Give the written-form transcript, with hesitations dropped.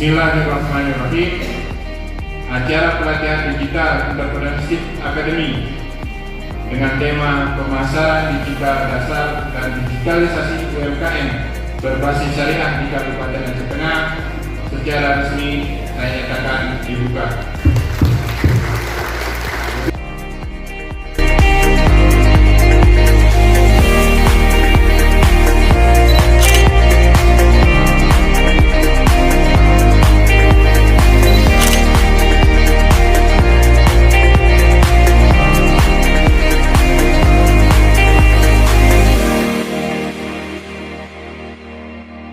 Bismillahirrahmanirrahim. Acara pelatihan digital Entrepreneurship Academy dengan tema pemasaran digital dasar dan digitalisasi UMKM berbasis syariah di Kabupaten Aceh Tengah secara resmi saya nyatakan dibuka.